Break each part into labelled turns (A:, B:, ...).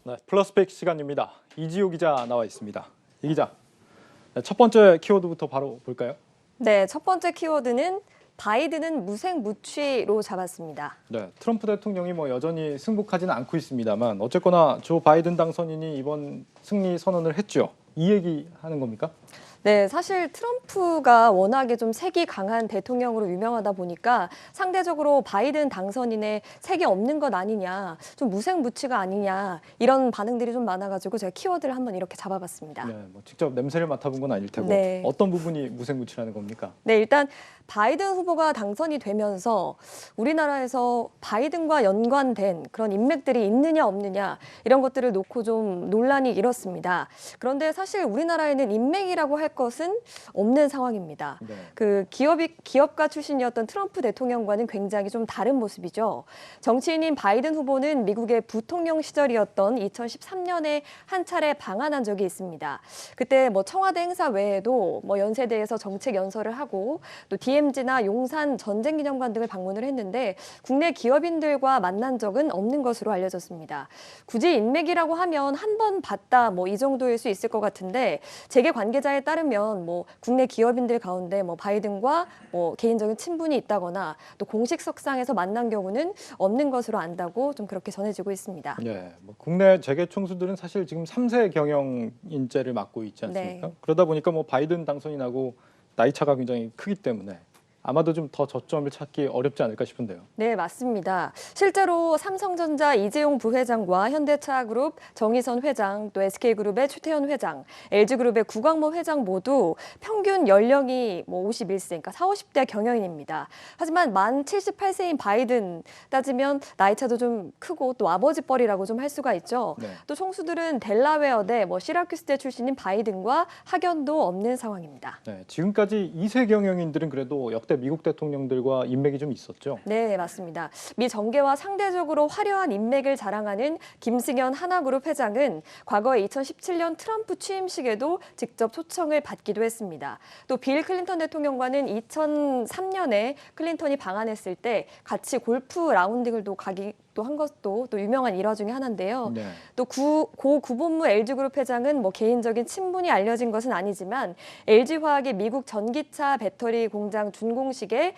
A: 네, 플러스백 시간입니다. 이지호 기자 나와 있습니다. 이 기자, 네, 첫 번째 키워드부터 바로 볼까요?
B: 네, 첫 번째 키워드는 바이든은 무색무취로 잡았습니다.
A: 네, 트럼프 대통령이 여전히 승복하지는 않고 있습니다만 어쨌거나 조 바이든 당선인이 이번 승리 선언을 했죠. 이 얘기 하는 겁니까?
B: 네, 사실 트럼프가 워낙에 좀 색이 강한 대통령으로 유명하다 보니까 상대적으로 바이든 당선인의 색이 없는 것 아니냐, 좀 무색무취가 아니냐 이런 반응들이 좀 많아가지고 제가 키워드를 한번 이렇게 잡아봤습니다.
A: 네, 직접 냄새를 맡아본 건 아닐 테고
B: 네.
A: 어떤 부분이 무색무취라는 겁니까?
B: 네, 일단 바이든 후보가 당선이 되면서 우리나라에서 바이든과 연관된 그런 인맥들이 있느냐 없느냐 이런 것들을 놓고 좀 논란이 일었습니다. 그런데 사실 우리나라에는 인맥이라고 할 것은 없는 상황입니다.
A: 네.
B: 그 기업가 출신이었던 트럼프 대통령과는 굉장히 좀 다른 모습이죠. 정치인인 바이든 후보는 미국의 부통령 시절이었던 2013년에 한 차례 방한한 적이 있습니다. 그때 청와대 행사 외에도 연세대에서 정책 연설을 하고 또 DMZ나 용산 전쟁기념관 등을 방문을 했는데 국내 기업인들과 만난 적은 없는 것으로 알려졌습니다. 굳이 인맥이라고 하면 한 번 봤다 이 정도일 수 있을 것 같은데 재계 관계자에 따르면 국내 기업인들 가운데 바이든과 개인적인 친분이 있다거나 또 공식석상에서 만난 경우는 없는 것으로 안다고 좀 그렇게 전해지고 있습니다.
A: 네, 국내 재계 총수들은 사실 지금 3세 경영인제를 맡고 있지 않습니까?
B: 네.
A: 그러다 보니까 바이든 당선인하고 나이 차가 굉장히 크기 때문에 아마도 좀 더 저점을 찾기 어렵지 않을까 싶은데요.
B: 네, 맞습니다. 실제로 삼성전자 이재용 부회장과 현대차그룹 정의선 회장, 또 SK그룹의 최태원 회장, LG그룹의 구광모 회장 모두 평균 연령이 51세, 그러니까 40, 50대 경영인입니다. 하지만 만 78세인 바이든 따지면 나이차도 좀 크고 또 아버지 뻘이라고 좀 할 수가 있죠.
A: 네.
B: 또 총수들은 델라웨어대 시라큐스대 출신인 바이든과 학연도 없는 상황입니다.
A: 네, 지금까지 2세 경영인들은 그래도 역대 미국 대통령들과 인맥이 좀 있었죠.
B: 네, 맞습니다. 미 정계와 상대적으로 화려한 인맥을 자랑하는 김승현 하나그룹 회장은 과거 2017년 트럼프 취임식에도 직접 초청을 받기도 했습니다. 또 빌 클린턴 대통령과는 2003년에 클린턴이 방한했을 때 같이 골프 라운딩을 가기도 한 것도 또 유명한 일화 중에 하나인데요.
A: 네.
B: 또 고 구본무 LG그룹 회장은 개인적인 친분이 알려진 것은 아니지만 LG화학의 미국 전기차 배터리 공장 준공식에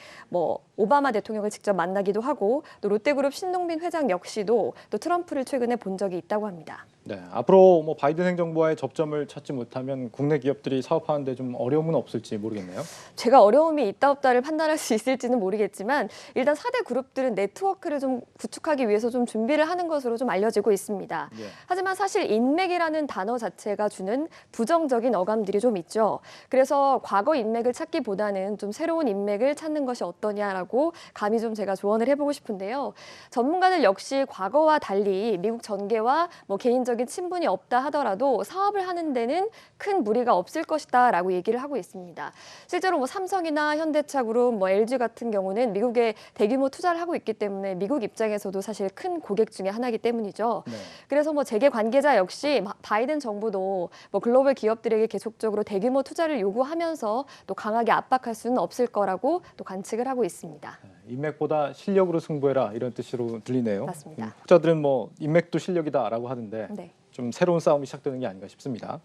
B: 오바마 대통령을 직접 만나기도 하고 또 롯데그룹 신동빈 회장 역시도 또 트럼프를 최근에 본 적이 있다고 합니다.
A: 네, 앞으로 바이든 행정부와의 접점을 찾지 못하면 국내 기업들이 사업하는데 좀 어려움은 없을지 모르겠네요.
B: 제가 어려움이 있다 없다를 판단할 수 있을지는 모르겠지만 일단 4대 그룹들은 네트워크를 좀 구축하기 위해서 좀 준비를 하는 것으로 좀 알려지고 있습니다.
A: 예.
B: 하지만 사실 인맥이라는 단어 자체가 주는 부정적인 어감들이 좀 있죠. 그래서 과거 인맥을 찾기보다는 좀 새로운 인맥을 찾는 것이 어떠냐라고 감히 좀 제가 조언을 해보고 싶은데요. 전문가들 역시 과거와 달리 미국 전계와 개인적인 친분이 없다 하더라도 사업을 하는 데는 큰 무리가 없을 것이다라고 얘기를 하고 있습니다. 실제로 삼성이나 현대차그룹, LG 같은 경우는 미국에 대규모 투자를 하고 있기 때문에 미국 입장에서도 사실 큰 고객 중에 하나이기 때문이죠.
A: 네.
B: 그래서 재계 관계자 역시 바이든 정부도 글로벌 기업들에게 계속적으로 대규모 투자를 요구하면서 또 강하게 압박할 수는 없을 거라고 또 관측을 하고 있습니다.
A: 인맥보다 실력으로 승부해라 이런 뜻으로 들리네요.
B: 맞습니다.
A: 혹자들은 인맥도 실력이다라고 하는데
B: 네.
A: 좀 새로운 싸움이 시작되는 게 아닌가 싶습니다.